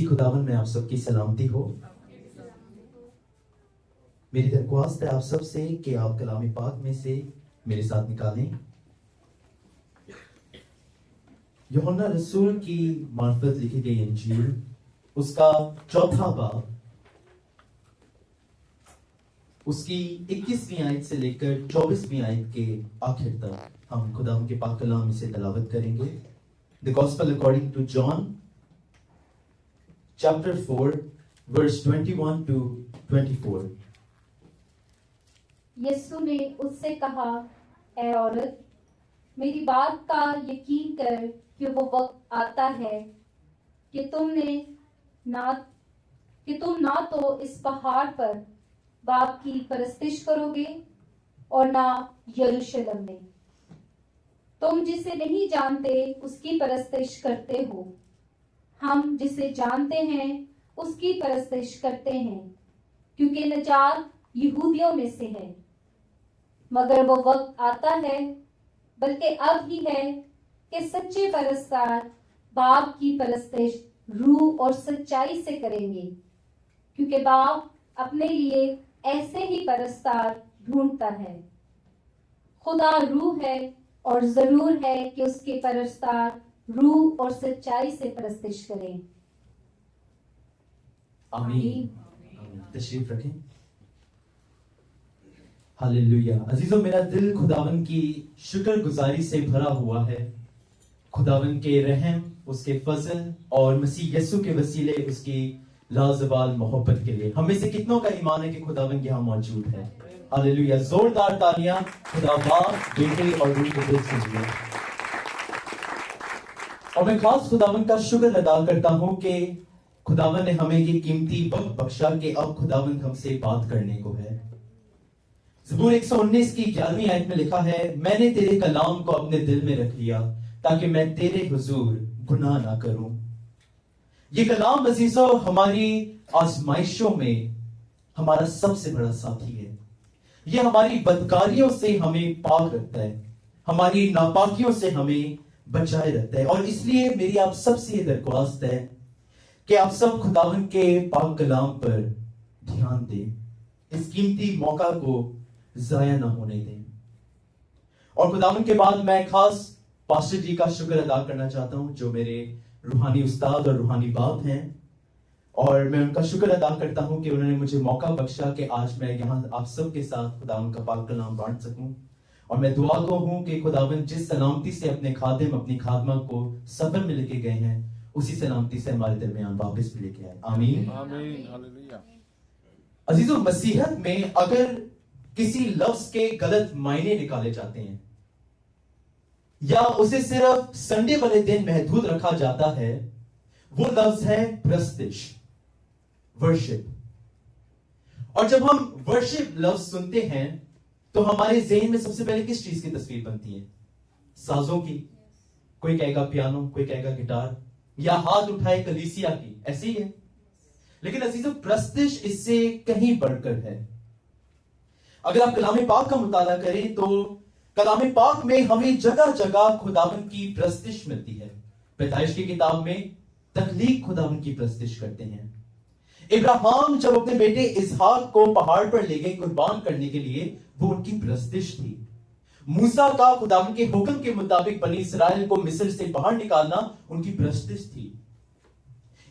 मसीह खुदावन में आप सबकी सलामती हो। मेरी दरख्वास्त है आप सब से कि आप कलाम पाक में से मेरे साथ निकालें यूहन्ना रसूल की मार्फत लिखी गई इंजील, उसका चौथा बाब, उसकी 21वीं आयत से लेकर 24वीं आयत के आखिर तक हम खुदावन के पाक कलाम में से तलावत करेंगे। The gospel according to John chapter 4 verse 21 to 24। यीशु ने उससे कहा, ऐ औरत, मेरी बात का यकीन कर कि वो वक्त आता है कि तुम ना तो इस पहाड़ पर बाप की परस्तिश करोगे और ना यरूशलेम में। तुम जिसे नहीं जानते उसकी परस्तिश करते हो, हम जिसे जानते हैं उसकी परस्तिश करते हैं, क्योंकि नजात यहूदियों में से है। मगर वो वक्त आता है, बल्कि अब ही है, कि सच्चे परस्तार बाप की परस्तिश रूह और सच्चाई से करेंगे, क्योंकि बाप अपने लिए ऐसे ही परस्तार ढूंढता है। खुदा रूह है और जरूर है कि उसके परस्तार रूह और सच्चाई से परस्तिश करें। आमीन। तशरीफ रखें। हालेलुया। अजीजों, मेरा दिल खुदावन की शुक्रगुजारी से भरा हुआ है, खुदावन के रहम, उसके फजल और मसीह यीशु के वसीले उसकी लाजवाल मोहब्बत के लिए। हम में से कितनों का ईमान है कि खुदावन यहाँ मौजूद है? हालेलुया। जोरदार तालियां खुदा बाप, बेटे और रूह के दिल से दिए। और मैं खास खुदावन का शुक्र अदा करता हूं कि खुदावन ने हमें ये कीमती वक्त बख्शा कि अब खुदावन हमसे बात करने को है। ज़बूर 119 की 11वीं आयत में लिखा है, मैंने तेरे कलाम को अपने दिल में रख लिया ताकि मैं तेरे हुजूर गुनाह ना करूं। ये कलाम अजीजों हमारी आजमाइशों में हमारा सबसे बड़ा साथी है। ये हमारी बदकारियों से हमें पाक रखता है, हमारी नापाकियों से हमें बचाए रखता है। और इसलिए मेरी आप सबसे ये दरख्वास्त है कि आप सब खुदावन के पाक कलाम पर ध्यान दें, इस कीमती मौका को जाया ना होने दें। और खुदावन के बाद मैं खास पास्टर जी का शुक्र अदा करना चाहता हूं, जो मेरे रूहानी उस्ताद और रूहानी बाप हैं। और मैं उनका शुक्र अदा करता हूं कि उन्होंने मुझे मौका बख्शा कि आज मैं यहाँ आप सब के साथ खुदावन का पाक कलाम बांट सकूं। और मैं दुआ गो हूं कि खुदावन जिस सलामती से अपने खादिम, अपनी खादमा को सफर में लेके गए हैं, उसी सलामती से हमारे दरमियान वापस भी लेके आए। आमीन, आमीन, हालेलुया। अजीजों, मसीहत में अगर किसी लफ्ज के गलत मायने निकाले जाते हैं या उसे सिर्फ संडे वाले दिन महदूद रखा जाता है, वो लफ्ज है प्रस्तिश, वर्शिप। और जब हम वर्शिप लफ्ज सुनते हैं तो हमारे ज़हन में सबसे पहले किस चीज की तस्वीर बनती है? साजों की। कोई कहेगा पियानो, कोई कहेगा गिटार, या हाथ उठाए कलीसिया की, ऐसे ही है। लेकिन अजीजों, प्रस्तिश इससे कहीं बढ़कर है। अगर आप कलाम पाक का मुताला करें तो कलाम पाक में हमें जगह जगह खुदावन की प्रस्तिश मिलती है। पैदाइश की किताब में तख्लीक खुदावन की प्रस्तिश करते हैं। इब्राहिम जब अपने बेटे इसहाक को पहाड़ पर ले गए कुर्बान करने के लिए, वो उनकी प्रस्तिश थी। मूसा का खुदावन के हुक्म के मुताबिक बनी इसराइल को मिस्र से बाहर निकालना उनकी प्रस्तिश थी।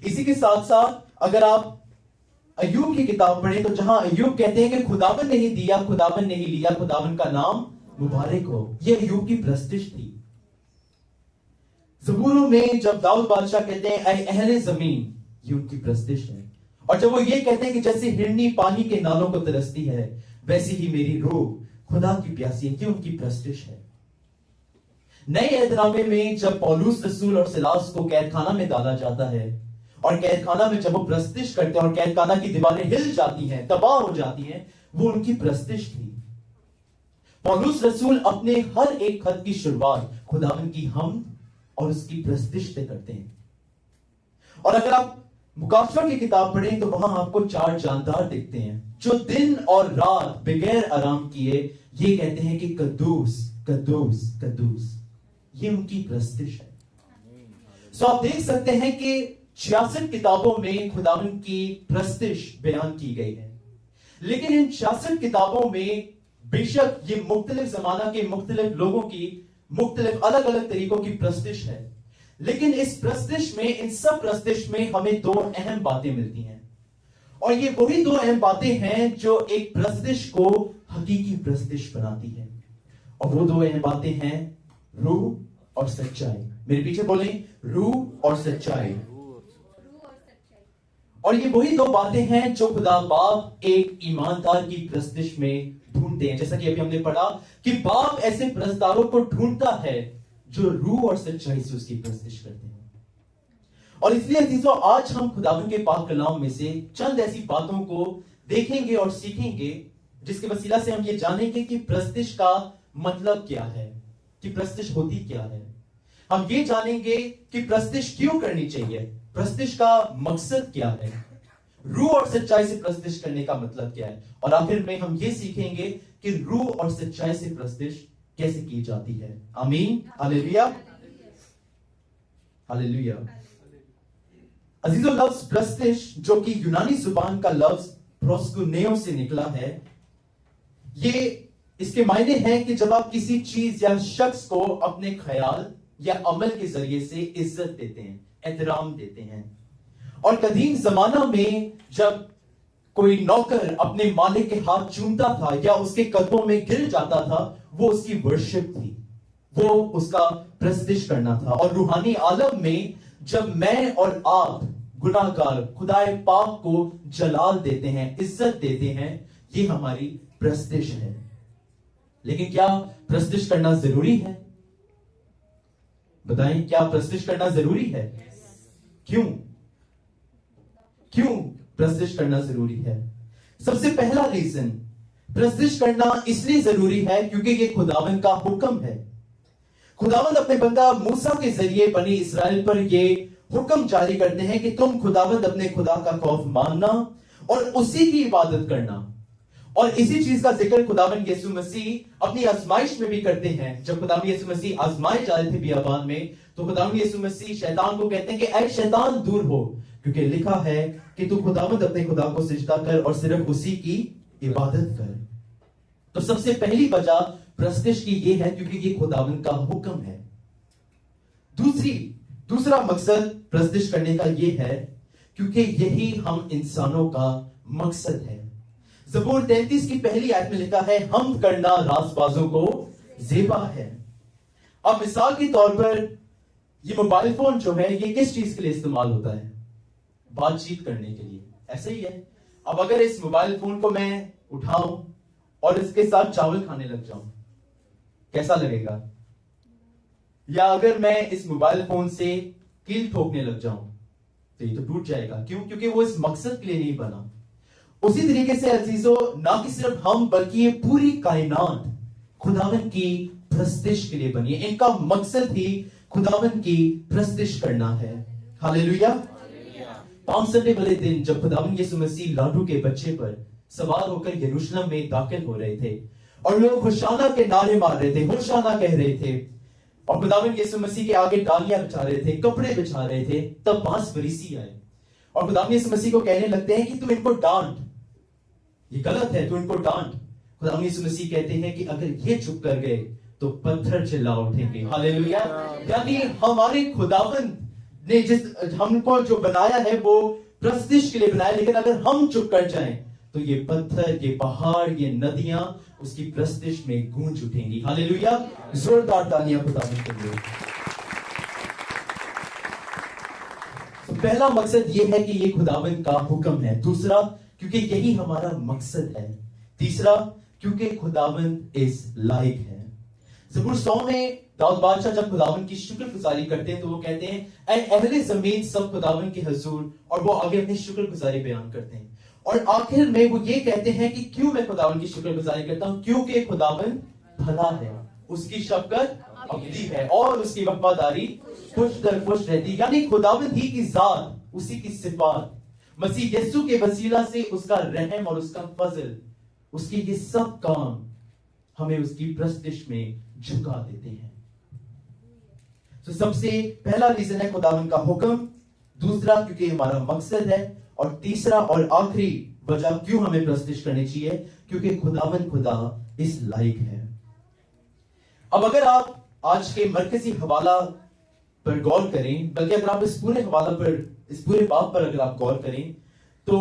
इसी के साथ साथ अगर आप अय्यूब की किताब पढ़ें तो जहां अय्यूब कहते हैं कि खुदावन ने ही दिया, खुदावन ने ही लिया, खुदावन का नाम मुबारक हो, यह अय्यूब की प्रस्तिश थी। ज़बूरों में जब दाऊद बादशाह कहते हैं ऐ अहले जमीन, ये उनकी प्रस्तिश है। और जब वो ये कहते हैं कि जैसे हिरनी पानी के नालों को तरसती है, वैसे ही मेरी रूह खुदा की प्यासी है, ये उनकी प्रस्तिश है। नए एहदनामे में जब पौलुस रसूल और सिलास को कैदखाना में डाला जाता है और कैदखाना में जब वो प्रस्तिश करते हैं और कैदखाना की दीवारें हिल जाती हैं, तबाह हो जाती हैं, वो उनकी प्रस्तिश थी। पौलुस रसूल अपने हर एक खत की शुरुआत खुदावन की हमद और उसकी प्रस्तिश से करते हैं। और अगर आप मुकाशवा की किताब पढ़ें तो वहां आपको 4 जानदार दिखते हैं जो दिन और रात बगैर आराम किए ये कहते हैं कि कद्दूस कद्दूस कद्दूस, ये उनकी प्रस्तिश है। सो आप देख सकते हैं कि 66 किताबों में खुदावन की प्रस्तिश बयान की गई है। लेकिन इन 66 किताबों में बेशक ये मुख्तलिफ जमाना के मुख्तलिफ लोगों की मुख्तलिफ अलग अलग तरीकों की प्रस्तिश है, लेकिन इस प्रस्तिश में, इन सब प्रस्तिश में हमें दो अहम बातें मिलती हैं। और ये वही दो अहम बातें हैं जो एक प्रस्तिश को हकीकी प्रस्तिश बनाती है। और वो दो अहम बातें हैं रूह और सच्चाई। मेरे पीछे बोलें, रूह और सच्चाई। और ये वही दो बातें हैं जो खुदा बाप एक ईमानदार की प्रस्तिश में ढूंढते हैं। जैसा कि अभी हमने पढ़ा कि बाप ऐसे प्रस्तावों को ढूंढता है जो रूह और सच्चाई से उसकी प्रस्तिश करते हैं। और इसलिए अजीजों, आज हम खुदावन के पाक कलाम में से चंद ऐसी बातों को देखेंगे और सीखेंगे जिसके वसीला से हम ये जानेंगे कि प्रस्तिश का मतलब क्या है, कि प्रस्तिश होती क्या है। हम ये जानेंगे कि प्रस्तिश क्यों करनी चाहिए, प्रस्तिश का मकसद क्या है, रूह और सच्चाई से प्रस्तिश करने का मतलब क्या है, और आखिर में हम ये सीखेंगे कि रूह और सच्चाई से प्रस्तिश कैसे की जाती है। आमीन, हालेलुया, हालेलुया। अजीजों, लफ्ज प्रस्तिश जो कि यूनानी जुबान का लफ्ज प्रोस्कुनेओ से निकला है, ये इसके मायने हैं कि जब आप किसी चीज या शख्स को अपने ख्याल या अमल के जरिए से इज्जत देते हैं, एहतराम देते हैं। और कदीम जमाना में जब कोई नौकर अपने मालिक के हाथ चूमता था या उसके कदमों में गिर जाता था, वो उसकी वर्शिप थी, वो उसका प्रस्तिश करना था। और रूहानी आलम में जब मैं और आप गुनाहगार खुदाए पाक को जलाल देते हैं, इज्जत देते हैं, ये हमारी प्रस्तिश है। लेकिन क्या प्रस्तिश करना जरूरी है? बताएं, क्या प्रस्तिश करना जरूरी है? क्यों क्यों प्रस्तिश करना जरूरी है? सबसे पहला रीजन, प्रस्तिश करना इसलिए जरूरी है क्योंकि ये खुदावन का हुक्म है। खुदावन अपने बंदा मूसा के जरिए बनी इस्राएल पर ये हुक्म जारी करते हैं कि तुम खुदावंद अपने खुदा का खौफ मानना और उसी की इबादत करना। और इसी चीज का जिक्र खुदावन यीशु मसीह अपनी आजमाइश में भी करते हैं। जब खुदावन यीशु मसीह आजमाए जा रहे थे बियाबान में, तो खुदावन यीशु मसीह शैतान को कहते हैं कि ऐ शैतान दूर हो, क्योंकि लिखा है कि तू खुदावंद अपने खुदा को सिजदा कर और सिर्फ उसी की इबादत कर। तो सबसे पहली वजह प्रस्तिश की यह है क्योंकि ये खुदावंद का हुक्म है। दूसरा मकसद प्रस्तिश करने का यह है क्योंकि यही हम इंसानों का मकसद है। ज़बूर 33 की पहली आयत में लिखा है, हम करना रासबाजों को ज़ेबा है। अब मिसाल के तौर पर ये मोबाइल फोन जो है, ये किस चीज के लिए इस्तेमाल होता है? बातचीत करने के लिए, ऐसे ही है। अब अगर इस मोबाइल फोन को मैं उठाऊं और इसके साथ चावल खाने लग जाऊं, कैसा लगेगा? या अगर मैं इस मोबाइल फोन से कील ठोकने लग जाऊं, तो ये तो टूट जाएगा। क्यों? क्योंकि वो इस मकसद के लिए नहीं बना। उसी तरीके से अजीजों, ना कि सिर्फ हम बल्कि ये पूरी कायनात खुदावन की प्रस्तिश के लिए बनी है। इनका मकसद ही खुदावन की प्रस्तिश करना है। हालेलुया। पाम संडे वाले दिन जब खुदावन यीशु मसीह लाडू के बच्चे पर सवार होकर यरूशलेम में दाखिल हो रहे थे और लोग होशाना के नारे मार रहे थे, होशाना कह रहे थे, और खुदावन यीशु मसीह के आगे डालियां बिछा रहे थे, कपड़े बिछा रहे थे, तब 5 फरीसी आए और खुदावन यीशु मसीह को कहने लगते हैं कि तुम इनको डांट, ये गलत है, तू इनको डांट। खुदावन यीशु मसीह कहते हैं कि अगर ये चुप कर गए तो पत्थर चिल्ला उठेंगे। हालेलुया। यानी हमारे खुदावन ने जिस हमको जो बनाया है वो प्रस्तिश के लिए बनाया, लेकिन अगर हम चुप कर जाएं तो ये पत्थर, ये पहाड़, ये नदियां उसकी प्रस्तिश में गूंज उठेंगी। हालेलुया। जोरदार तालियां खुदावन के लिए। तो पहला मकसद ये है कि ये खुदावन का हुक्म है। दूसरा, क्योंकि यही हमारा मकसद है। तीसरा, क्योंकि खुदावंद इस लायक है। ज़बूर 100 में दाऊद बादशाह जब खुदावंद की शुक्रगुजारी करते हैं तो वो कहते हैं, ऐ अहले ज़मीन सब खुदावंद के हुजूर, और वो आगे अपनी शुक्रगुजारी बयान करते हैं। और आखिर में वो ये कहते हैं कि क्यों मैं खुदावंद की शुक्रगुजारी करता हूं? क्योंकि खुदावंद भला है, उसकी शफकत अबदी है और उसकी वफादारी खुश दर खुश रहती। यानी खुदावंद ही की जात, उसी की सिफात, मसीह यीशु के वसीला से उसका रहम और उसका फजल, उसके ये सब काम हमें उसकी प्रस्तिश में झुका देते हैं। तो सबसे पहला रीजन है खुदावंद का हुक्म। दूसरा क्योंकि हमारा मकसद है, और तीसरा और आखिरी वजह क्यों हमें प्रस्तुत करनी चाहिए, क्योंकि खुदावन खुदा इस लायक है। अब अगर आप आज के मरकजी हवाला पर गौर करें, बल्कि अगर आप इस पूरे हवाला पर, इस पूरे बाब पर अगर आप गौर करें, तो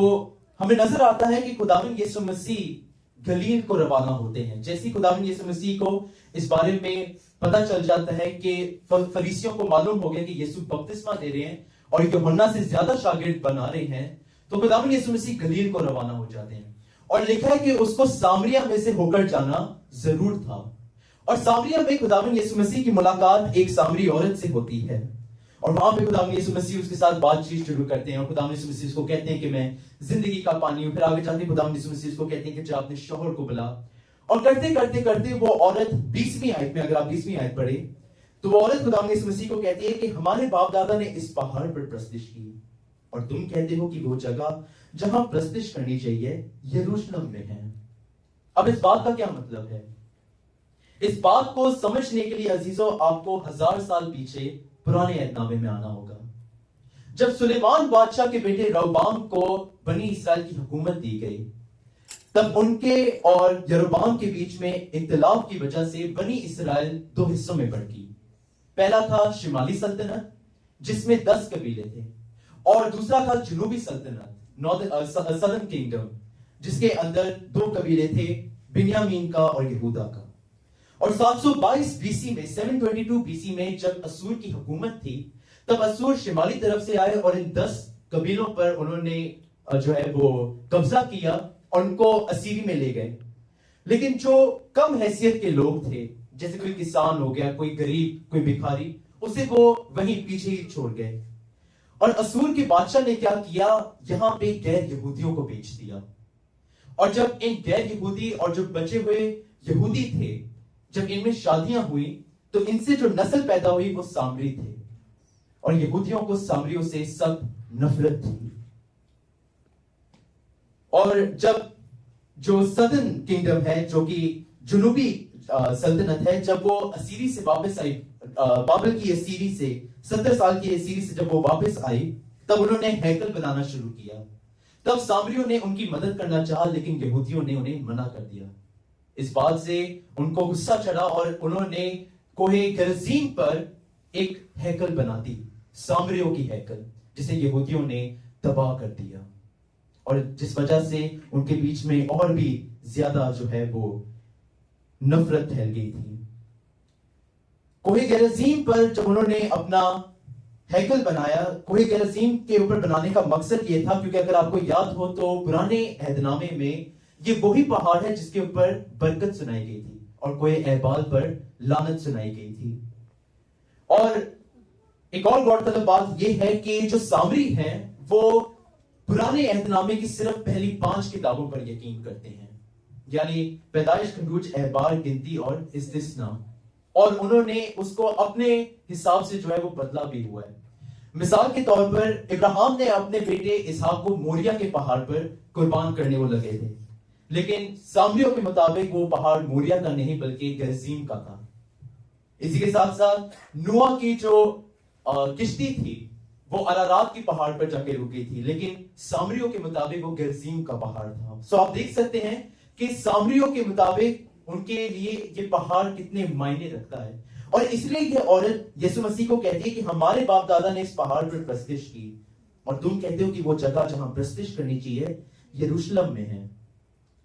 हमें नजर आता है कि खुदावन यीशु मसीह गलील को रवाना होते हैं। जैसे खुदावन यीशु मसीह को इस बारे में पता चल जाता है कि फरीसियों को मालूम हो गया कि यीशु बपतिस्मा दे रहे हैं और यूहन्ना से ज्यादा शागिर्द बना रहे हैं, तो खुदावन यीशु मसीह गलील को रवाना हो जाते हैं। और लिखा है कि उसको सामरिया में से होकर जाना जरूर था। और सामरिया में खुदावन यीशु मसीह की मुलाकात एक सामरी औरत से होती है, और वहां पे खुदावन यीशु मसीह उसके साथ बातचीत शुरू करते हैं। और खुदावन यीशु मसीह उसको कहते हैं कि मैं जिंदगी का पानी हूं। फिर आगे जाते खुदावन यीशु मसीह उसको कहते हैं कि जा अपने शौहर को बुला। और करते करते करते वो औरत 20वीं आयत में, अगर आप 20वीं आयत पढ़े, तो वो औरत खुदावन यीशु मसीह को कहती है कि हमारे बाप दादा ने इस पहाड़ पर प्रस्तिश की, और तुम कहते हो कि वो जगह जहां प्रस्तिश करनी चाहिए यरूशलेम में है। अब इस बात का क्या मतलब है? इस बात को समझने के लिए अजीजों, आपको 1000 साल पीछे पुराने अहदनामे में आना होगा। जब सुलेमान बादशाह के बेटे रहोबाम को बनी इस्राएल की हुकूमत दी गई, तब उनके और यरोबाम के बीच में इख्तिलाफ की वजह से बनी इस्राएल 2 हिस्सों में बढ़ गई। पहला था शिमाली सल्तनत, जिसमें 10 कबीले थे, और दूसरा था जनूबी सल्तनत, सदर्न किंगडम, जिसके अंदर 2 कबीले थे, बिन्यामीन का और यहूदा का। और 722 बीसी में, 722 बीसी में जब असूर की हुकूमत थी, तब असूर शिमाली तरफ से आए और इन 10 कबीलों पर उन्होंने जो है वो कब्जा किया और उनको असीरी में ले गए। लेकिन जो कम हैसियत के लोग थे, जैसे कोई किसान हो गया, कोई गरीब, कोई भिखारी, उसे वो वहीं पीछे ही छोड़ गए। और असूर के बादशाह ने क्या किया, यहां पे गैर यहूदियों को बेच दिया। और जब इन गैर यहूदी और जो बचे हुए यहूदी थे, जब इनमें शादियां हुई, तो इनसे जो नस्ल पैदा हुई वो सामरी थे, और यहूदियों को सामरियों से सख्त नफरत थी। और जब जो सदर्न किंगडम है, जो कि जुनूबी सल्तनत है, जब वो असीरी से वापस आई, बाबल की असीरी से 70 साल की असीरी से जब वो वापस आई, तब उन्होंने हैकल बनाना शुरू किया। तब सामरियों ने उनकी मदद करना चाहा, लेकिन यहूदियों ने उन्हें मना कर दिया। इस बात से उनको गुस्सा चढ़ा और उन्होंने कोहे गरजीम पर एक हैकल बना दी, सामरियों की हैकल, जिसे यहूदियों ने तबाह कर दिया, और जिस वजह से उनके बीच में और भी ज्यादा जो है वो नफरत फैल गई थी। कोहे गरजीम पर जब उन्होंने अपना हैकल बनाया, कोहे गरजीम के ऊपर बनाने का मकसद ये था, क्योंकि अगर आपको याद हो तो पुराने अहदनामे में ये वही पहाड़ है जिसके ऊपर बरकत सुनाई गई थी और कोहे एबाल पर लानत सुनाई गई थी। और एक और गौरतलब बात यह है कि जो सामरी हैं वो पुराने अहदनामे की सिर्फ पहली 5 किताबों पर यकीन करते हैं, यानी पैदाइश, खरूज, एहबार, गिनती और इस्तिस्ना, और उन्होंने उसको अपने हिसाब से जो है वो बदला भी हुआ है। मिसाल के तौर पर इब्राहिम ने अपने बेटे इसहाक को मोरिया के पहाड़ पर कुर्बान करने वो लगे थे, लेकिन सामरियों के मुताबिक वो पहाड़ मोरिया का नहीं बल्कि गरजीम का था। इसी के साथ साथ नूह की जो किश्ती थी वो अरारात की पहाड़ पर जाके रुकी थी, लेकिन सामरियों के मुताबिक वो गरजीम का पहाड़ था। सो आप देख सकते हैं कि सामरियों के मुताबिक उनके लिए ये पहाड़ कितने मायने रखता है। और इसलिए ये औरत यीशु मसीह को कहती है कि हमारे बाप दादा ने इस पहाड़ पर प्रस्तिश की, और तुम कहते हो कि वो जगह जहां प्रस्तिश करनी चाहिए यरूशलेम में है।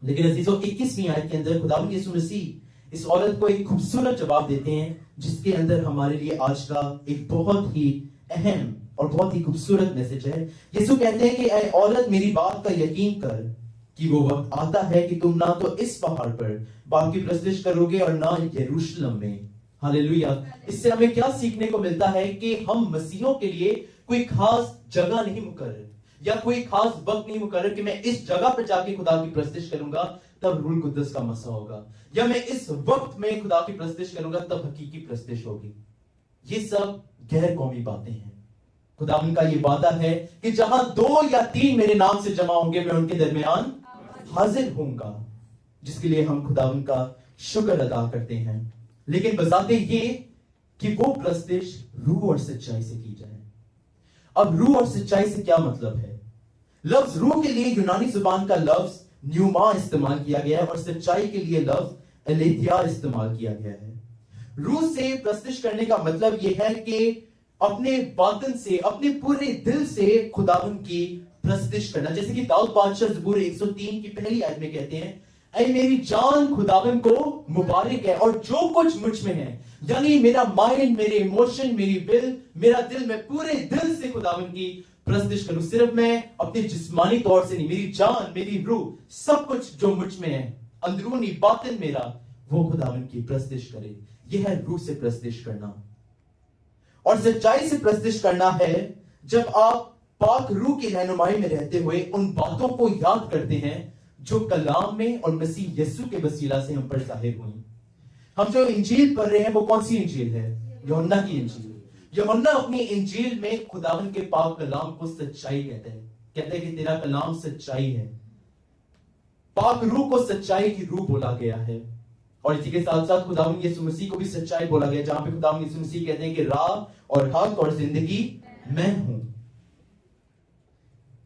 लेकिन अजीजों 21वीं आयत के अंदर खुदावंद यीशु मसीह इस औरत को एक खूबसूरत जवाब देते हैं, जिसके अंदर हमारे लिए आज का एक बहुत ही अहम और बहुत ही खूबसूरत मैसेज है। यीशु कहते हैं कि ऐ औरत, मेरी बात का यकीन कर कि वो वक्त आता है कि तुम ना तो इस पहाड़ पर बाप की प्रस्तिश करोगे और ना यरूशलेम में। हालेलुया। इससे हमें क्या सीखने को मिलता है कि हम मसीहों के लिए कोई खास जगह नहीं मुकर्रर या कोई खास वक्त नहीं मुकर्रर कि मैं इस जगह पर जाके खुदा की प्रस्तिश करूंगा तब रूह कुद्दस का मसा होगा, या मैं इस वक्त में खुदा की प्रस्तिश करूंगा तब हकीकी प्रस्तिश होगी। ये सब गैर कौमी बातें हैं। खुदावंद का ये वादा है कि जहां 2 या 3 मेरे नाम से जमा होंगे मैं उनके दरमियान हाजिर होऊंगा, जिसके लिए हम खुदावंद का शुक्र अदा करते हैं। लेकिन बजाते ये कि वो प्रस्तिश रूह और सच्चाई से की जाए। अब रूह और सच्चाई से क्या मतलब है? लफ्ज रूह के लिए यूनानी जुबान का लफ्ज न्यूमा इस्तेमाल किया गया है और सच्चाई के लिए लफ्ज एलेथिया इस्तेमाल किया गया है। रूह से प्रस्तुत करने का मतलब यह है कि अपने बातिन से, अपने पूरे दिल से खुदावन की प्रस्तुत करना। जैसे कि दाऊद बादशाह ज़बूर 103 की पहली आयत में कहते हैं, ऐ मेरी जान खुदावन को मुबारक है और जो कुछ मुझ में है, यानी मेरा माइंड, मेरे इमोशन, मेरी विल, मेरा दिल, मैं पूरे दिल से खुदावन की प्रस्तुत करूं। सिर्फ मैं अपने जिस्मानी तौर से नहीं, मेरी जान, मेरी रूह, सब कुछ जो मुझ में है, अंदरूनी बातिन मेरा, वो खुदावन की प्रस्तुत करे। यह है रूह से प्रस्तुत करना। और सच्चाई से प्रस्तुत करना है जब आप पाक रूह की रहनुमाई में रहते हुए उन बातों को याद करते हैं जो कलाम में और मसीह यीशु के वसीला से हम पर जाहिर हुई। हम जो इंजील पढ़ रहे हैं वो कौन सी इंजील है? यूहन्ना की इंजील। यूहन्ना अपनी इंजील में खुदावन के पाक कलाम को सच्चाई कहते हैं, कहते हैं कि तेरा कलाम सच्चाई है। पाक रूह को सच्चाई की रूह बोला गया है। और इसी के साथ साथ खुदावन यीशु मसीह को भी सच्चाई बोला गया, जहां पे खुदावन यीशु मसीह कहते हैं कि राह और हक और जिंदगी मैं हूं।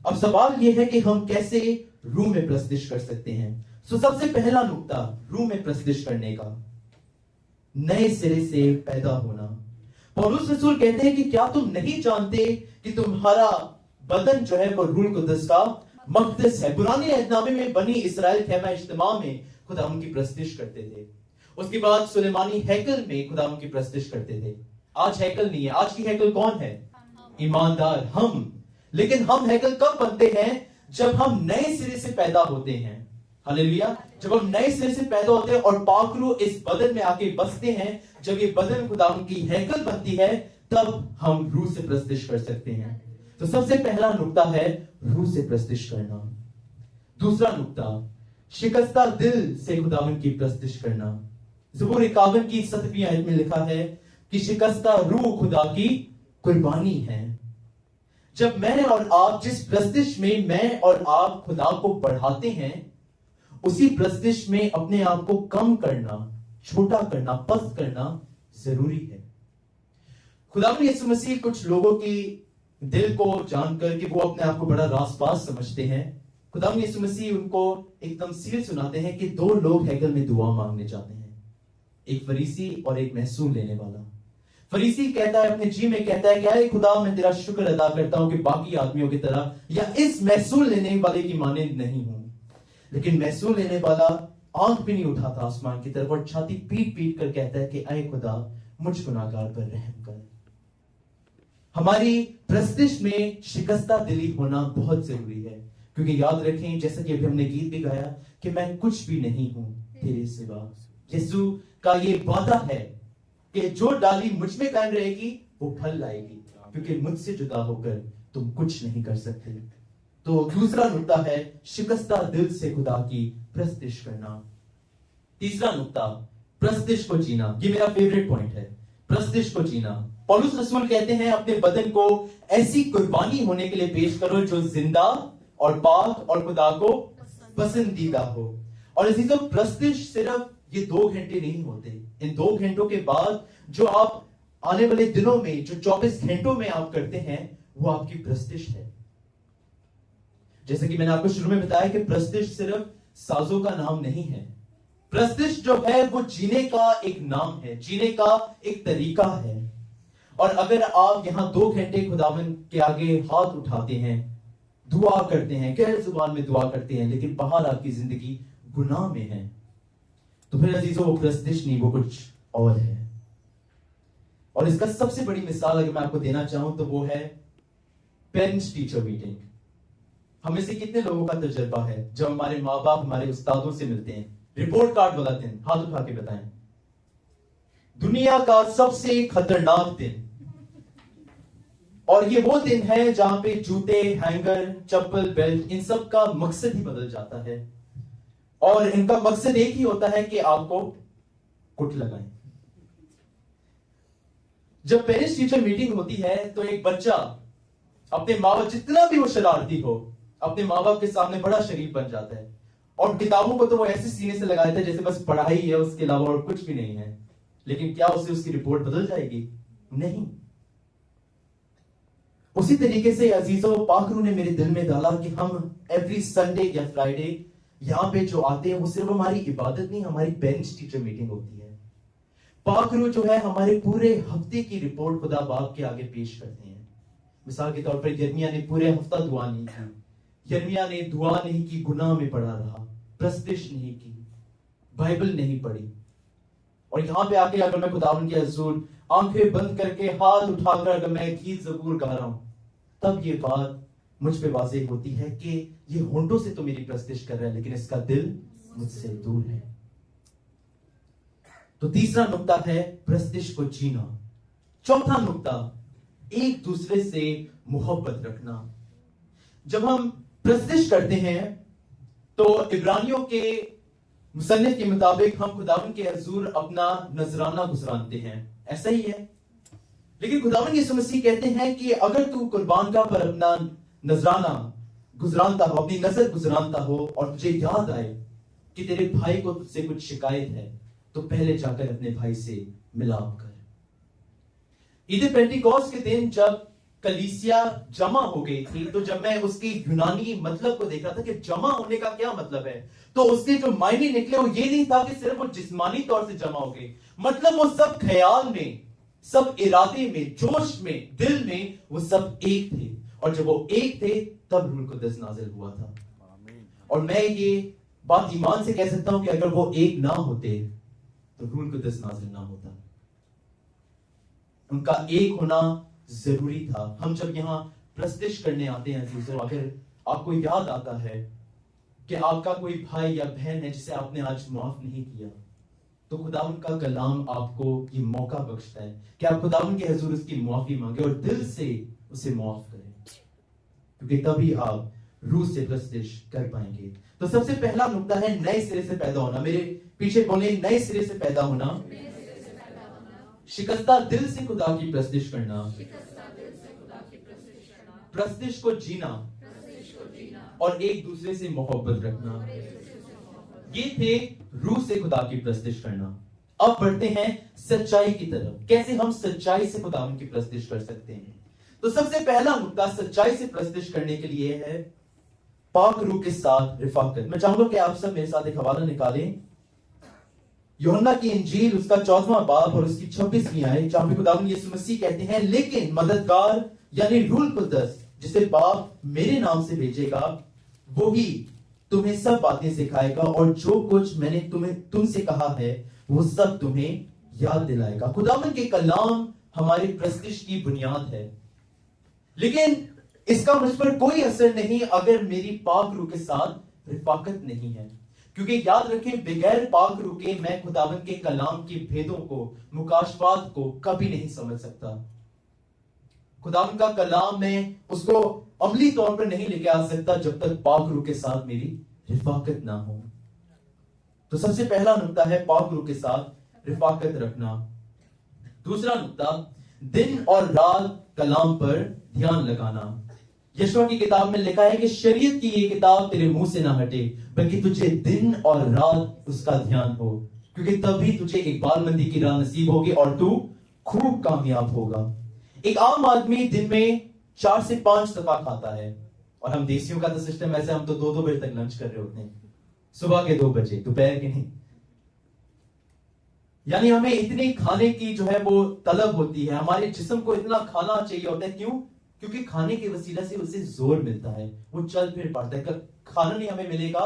अब सवाल यह है कि हम कैसे रूह में प्रस्तुत कर सकते हैं। तो सबसे पहला नुक्ता रूह में प्रस्तुत करने का, नए सिरे से पैदा होना। पौलुस रसूल कहते हैं कि क्या तुम नहीं जानते कि तुम्हारा बदन जो है वो रूह कुद्दस का मक़दस है। पुराने अहदनामे में बनी इस्राएल खेमा इज्तिमा में खुदावन की प्रस्तुत करते थे। उसके बाद सुलेमानी हैकल में खुदावन की प्रस्तुत करते थे। आज हैकल नहीं है। आज की हैकल कौन है? ईमानदार, हम। लेकिन हम हैकल कब बनते हैं? जब हम नए सिरे से पैदा होते हैं। हालेलुया। जब हम नए सिरे से पैदा होते हैं और पाक रूह इस बदन में आके बसते हैं, जब ये बदन खुदावन की हैकल बनती है, तब हम रूह से प्रस्तुत कर सकते हैं। तो सबसे पहला नुक्ता है रूह से प्रस्तुत करना। दूसरा नुक्ता, शिकस्ता दिल से खुदावन की प्रस्तुत करना। ज़बूर 51 की 7वीं आयत में लिखा है कि शिकस्ता रूह खुदा की कुर्बानी है। जब मैं और आप, जिस प्रस्तुत में मैं और आप खुदा को बढ़ाते हैं, उसी प्रस्तुत में अपने आप को कम करना, छोटा करना, पस्त करना जरूरी है। खुदावन यीशु मसीह कुछ लोगों की दिल को जानकर कि वो अपने आप को बड़ा रासपास समझते हैं, खुदावन यीशु मसीह उनको एक तमसील सुनाते हैं कि दो लोग हैकल में दुआ मांगने जाते हैं, एक फरीसी और एक महसूल लेने वाला। फरीसी कहता है, अपने जी में कहता है कि अरे खुदा, मैं तेरा शुक्र अदा करता हूं कि बाकी आदमियों की तरह या इस महसूल लेने वाले की मानंद नहीं हूं। लेकिन महसूल लेने वाला आंख भी नहीं उठाता आसमान की तरफ और छाती पीट पीट कर कहता है कि अरे खुदा, मुझ गुनाहगार पर रहम कर। हमारी प्रस्तुत में शिकस्ता दिली होना बहुत जरूरी है, क्योंकि याद रखें, जैसा कि अभी हमने गीत भी गाया कि मैं कुछ भी नहीं हूं तेरे सिवा। यीशु का ये वादा है कि जो डाली मुझ में कायम रहेगी वो फल लाएगी, क्योंकि मुझसे जुदा होकर तुम कुछ नहीं कर सकते। तो दूसरा नुक्ता है शिकस्ता दिल से खुदा की प्रस्तुत करना। तीसरा नुक्ता, प्रस्तुत को जीना। ये मेरा फेवरेट पॉइंट है, प्रस्तुत को जीना। पौलुस रसूल कहते हैं, अपने बदन को ऐसी कुर्बानी होने के लिए पेश करो जो जिंदा और पाक और खुदा को पसंदीदा हो। और इसी तो प्रस्तुत सिर्फ ये 2 घंटे नहीं होते। इन 2 घंटों के बाद जो आप आने वाले दिनों में, जो 24 घंटों में आप करते हैं, वो आपकी प्रस्तुत है। जैसे कि मैंने आपको शुरू में बताया कि प्रस्तुत सिर्फ साजों का नाम नहीं है। प्रस्तुत जो है वो जीने का एक नाम है, जीने का एक तरीका है। और अगर आप यहां 2 घंटे खुदावन के आगे हाथ उठाते हैं, दुआ करते हैं, गैर जुबान में दुआ करते हैं, लेकिन बाहर आपकी जिंदगी गुनाह में है, तो फिर अजीजों वो प्रस्तुत नहीं, वो कुछ और है। और इसका सबसे बड़ी मिसाल अगर मैं आपको देना चाहूं तो वो है पेरेंट्स टीचर मीटिंग। हमें से कितने लोगों का तजुर्बा है जब हमारे माँ बाप हमारे उस्तादों से मिलते हैं? रिपोर्ट कार्ड वाला दिन, हाथ उठा के बताएं। दुनिया का सबसे खतरनाक दिन। और ये वो दिन है जहां पे जूते, हैंगर, चप्पल, बेल्ट, इन सब का मकसद ही बदल जाता है। और इनका मकसद एक ही होता है कि आपको कुट लगाएं। जब पेरेंट्स टीचर मीटिंग होती है तो एक बच्चा अपने माँ बाप, जितना भी वो शरारती हो, अपने माँ बाप के सामने बड़ा शरीफ बन जाता है। और किताबों को तो वो ऐसे सीने से लगा देता है जैसे बस पढ़ाई है, उसके अलावा और कुछ भी नहीं है। लेकिन क्या उससे उसकी रिपोर्ट बदल जाएगी? नहीं। उसी तरीके से अजीजों, पाक रूह ने मेरे दिल में डाला कि हम एवरी संडे या फ्राइडे यहाँ पे जो आते हैं वो सिर्फ हमारी इबादत नहीं, हमारी पेरेंट्स टीचर मीटिंग होती है। पाक रूह जो है हमारे पूरे हफ्ते की रिपोर्ट खुदा बाप के आगे पेश करते हैं। मिसाल के तौर पर यिर्मयाह ने पूरे हफ्ता दुआ नहीं की, यिर्मयाह ने दुआ नहीं की, गुनाह में पड़ा रहा, प्रस्तिश नहीं की, बाइबल नहीं पढ़ी, और यहाँ पे आके अगर मैं खुदावन के हुजूर आंखें बंद करके हाथ उठाकर अगर मैं गीत ज़बूर गा रहा हूं, तब ये बात मुझ पे वाज़ेह होती है कि ये होंठों से तो मेरी प्रस्तिश कर रहा है लेकिन इसका दिल मुझसे दूर है। तो तीसरा नुक्ता है प्रस्तिश को जीना। चौथा नुक्ता, एक दूसरे से मोहब्बत रखना। जब हम प्रस्तिश करते हैं तो इब्रानियों के मुसन्निफ के मुताबिक हम खुदावन के हुजूर अपना नजराना गुजरानते हैं, ऐसा ही है। लेकिन खुदावन यीशु मसीह कहते हैं कि अगर तू कुर्बानगाह पर अपना नजराना गुजरानता हो, अपनी नजर गुजरानता हो, और तुझे याद आए कि तेरे भाई को तुझसे कुछ शिकायत है, तो पहले जाकर अपने भाई से मिलाप कर। ईद पेंटिकॉस्ट के दिन जब कलीसिया जमा हो गई थी, तो जब मैं उसकी यूनानी मतलब को देख रहा था कि जमा होने का क्या मतलब है, तो उसके जो मायने निकले वो ये नहीं था कि सिर्फ वो जिस्मानी तौर से जमा हो गए, मतलब वो सब ख्याल में, सब इरादे में, जोश में, दिल में, वो सब एक थे। और जब वो एक थे तब रूह कुद्दस नाजिल हुआ था। और मैं ये बात ईमान से कह सकता हूं कि अगर वो एक ना होते तो रूह कुद्दस नाजिल ना होता। उनका एक होना जरूरी था। हम जब यहाँ प्रस्तिश करने आते हैं अजीजों, अगर आपको याद आता है कि आपका कोई भाई या बहन है जिसे आपने आज माफ नहीं किया, तो खुदावन का कलाम आपको ये मौका बख्शता है कि आप खुदावन के हुजूर उसकी माफी मांगे और दिल से उसे माफ करें, क्योंकि तभी आप रूह से प्रस्तिश कर पाएंगे। तो सबसे पहला नुक्ता है नए सिरे से पैदा होना। मेरे पीछे बोले, नए सिरे से पैदा होना, शिकस्ता दिल से खुदा की प्रस्तिश करना, प्रस्तिश को जीना, और एक दूसरे से मोहब्बत रखना। ये थे रूह से खुदा की प्रस्तिश करना। अब बढ़ते हैं सच्चाई की तरफ। कैसे हम सच्चाई से खुदा की प्रस्तिश कर सकते हैं? तो सबसे पहला नुक्ता सच्चाई से प्रस्तिश करने के लिए है पाक रूह के साथ रिफाकत। मैं चाहूंगा कि आप सब मेरे साथ एक हवाला निकालें, यूहन्ना की इंजील उसका 14वां बाब और उसकी 26वीं आयत, जहां पे खुदावंद यीशु मसीह कहते हैं, लेकिन मददगार यानी रूह कुद्दस जिसे बाप मेरे नाम से भेजेगा, वो ही तुम्हें सब बातें सिखाएगा और जो कुछ मैंने तुमसे कहा है वो सब तुम्हें याद दिलाएगा। खुदावंद के कलाम हमारी प्रस्तिश की बुनियाद है, लेकिन इसका मुझ पर कोई असर नहीं अगर मेरी पाक रूह के साथ रिफाकत नहीं है। क्योंकि याद रखें, बगैर पाक रूह के मैं खुदावंद के कलाम के भेदों को, मुकाशफात को कभी नहीं समझ सकता। खुदावंद का कलाम में उसको अमली तौर पर नहीं लेके आ सकता जब तक पाक रूह के साथ मेरी रिफाकत ना हो। तो सबसे पहला नुक्ता है पाक रूह के साथ रिफाकत रखना। दूसरा नुक्ता, दिन और रात कलाम पर ध्यान लगाना। यशवा की किताब में लिखा है कि शरीयत की ये किताब तेरे मुंह से ना हटे, बल्कि तुझे दिन और रात उसका ध्यान हो, क्योंकि तभी तुझे इकबालमंदी की राह नसीब होगी और तू खूब कामयाब होगा। एक आम आदमी दिन में 4 से 5 दफा खाता है, और हम देसियों का तो सिस्टम ऐसे, हम तो 2-2 बजे तक लंच कर रहे होते हैं, सुबह के 2 बजे, दोपहर के नहीं। यानी हमें इतनी खाने की जो है वो तलब होती है, हमारे जिस्म को इतना खाना चाहिए होता है। क्यों? क्योंकि खाने के वसीला से उसे जोर मिलता है, वो चल फिर पाता है। अगर खाना नहीं हमें मिलेगा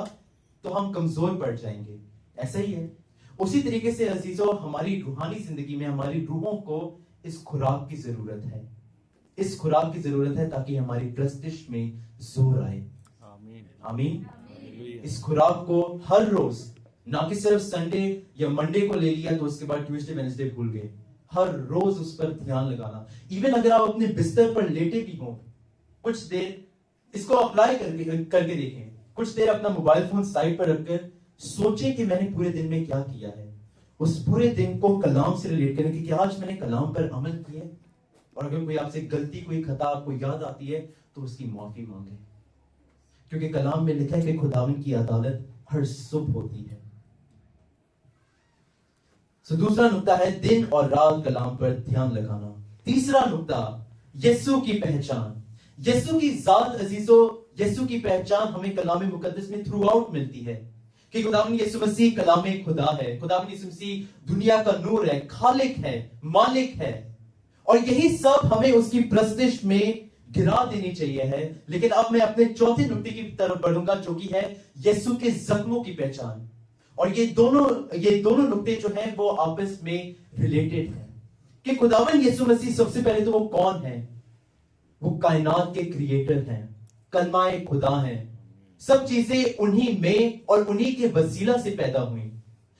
तो हम कमजोर पड़ जाएंगे। ऐसा ही है। उसी तरीके से अजीजों, हमारी रूहानी जिंदगी में हमारी रूहों को इस खुराक की जरूरत है, इस खुराक की जरूरत है ताकि हमारी प्रस्तिश में जोर आए। आमीन। इस खुराक को हर रोज, ना कि सिर्फ संडे या मंडे को ले लिया तो उसके बाद ट्यूसडे वेडनेसडे भूल गए, हर रोज उस पर ध्यान लगाना। इवन अगर आप अपने बिस्तर पर लेटे भी हो, कुछ देर इसको अप्लाई करके देखें। कुछ देर अपना मोबाइल फोन साइड पर रखकर सोचें कि मैंने पूरे दिन में क्या किया है। उस पूरे दिन को कलाम से रिलेट करें कि क्या आज मैंने कलाम पर अमल किया, और अगर कोई आपसे गलती, कोई खता आपको याद आती है तो उसकी माफी मांगे, क्योंकि कलाम में लिखा है कि खुदावंद की अदालत हर सुबह होती है। तो दूसरा नुक्ता है दिन और रात कलाम पर ध्यान लगाना। तीसरा नुक्ता, यीशु की पहचान। यीशु की जात अजीजों, यीशु की पहचान हमें कलाम मुकद्दस में थ्रू आउट मिलती है कि खुदावन यीशु मसीह कलाम खुदा है, खुदावन यीशु मसीह दुनिया का नूर है, खालिक है, मालिक है। और यही सब हमें उसकी प्रस्तिश में गिरा देनी चाहिए है। लेकिन अब मैं अपने चौथे नुक्ते की तरफ बढ़ूंगा, जो कि है यीशु के जख्मों की पहचान। और ये दोनों नुक्ते जो हैं वो आपस में रिलेटेड हैं कि खुदावन यीशु मसीह सबसे पहले तो वो कौन है? वो कायनात के क्रिएटर हैं, कलमाए खुदा हैं। सब चीजें उन्हीं में और उन्हीं के वसीला से पैदा हुई।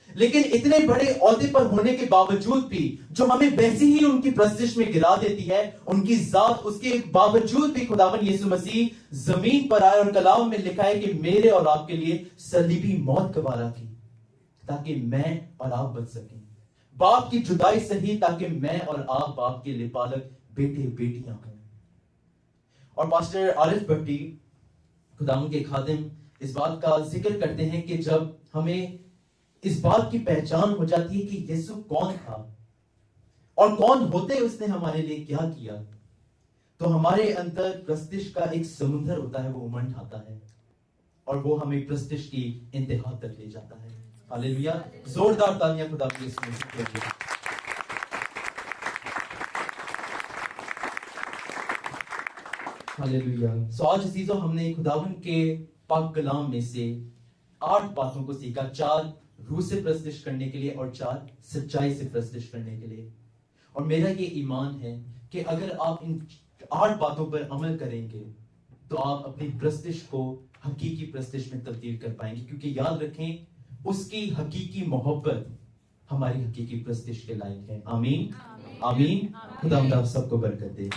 लेकिन इतने बड़े ओहदे पर होने के बावजूद भी जो हमें वैसे ही उनकी प्रस्तिश में गिरा देती है, उनकी जात, उसके बावजूद भी खुदावन यीशु मसीह जमीन पर आए और कलाम में लिखा है कि मेरे और आपके लिए सलीबी मौत गवारा की ताकि मैं और आप बच सकें। बाप की जुदाई सही ताकि मैं और आप बाप के लिए पालक बेटे बेटियां हों। और पास्टर आरिफ भट्टी खुदावन के खादिम इस बात का जिक्र करते हैं कि जब हमें इस बात की पहचान हो जाती है कि यीशु कौन था और कौन होते उसने हमारे लिए क्या किया, तो हमारे अंदर प्रस्तिश का एक समुद्र होता है, वो उमंड आता है और वो हमें प्रस्तिश की इंतहा तक ले जाता है। हालेलुया, जोरदार तालियां खुदा के लिए। हालेलुया। सो आज अजीजों हमने खुदावन के पाक कलाम में से 8 बातों को सीखा, 4 रूह से प्रस्तिश करने के लिए और 4 सच्चाई से प्रस्तिश करने के लिए। और मेरा ये ईमान है कि अगर आप इन 8 बातों पर अमल करेंगे तो आप अपनी प्रस्तिश को हकीकी प्रस्तिश में तब्दील कर पाएंगे, क्योंकि याद रखें उसकी हकीकी मोहब्बत हमारी हकीकी प्रस्तिश के लायक है। आमीन आमीन। खुदा आप सबको बरकत दे।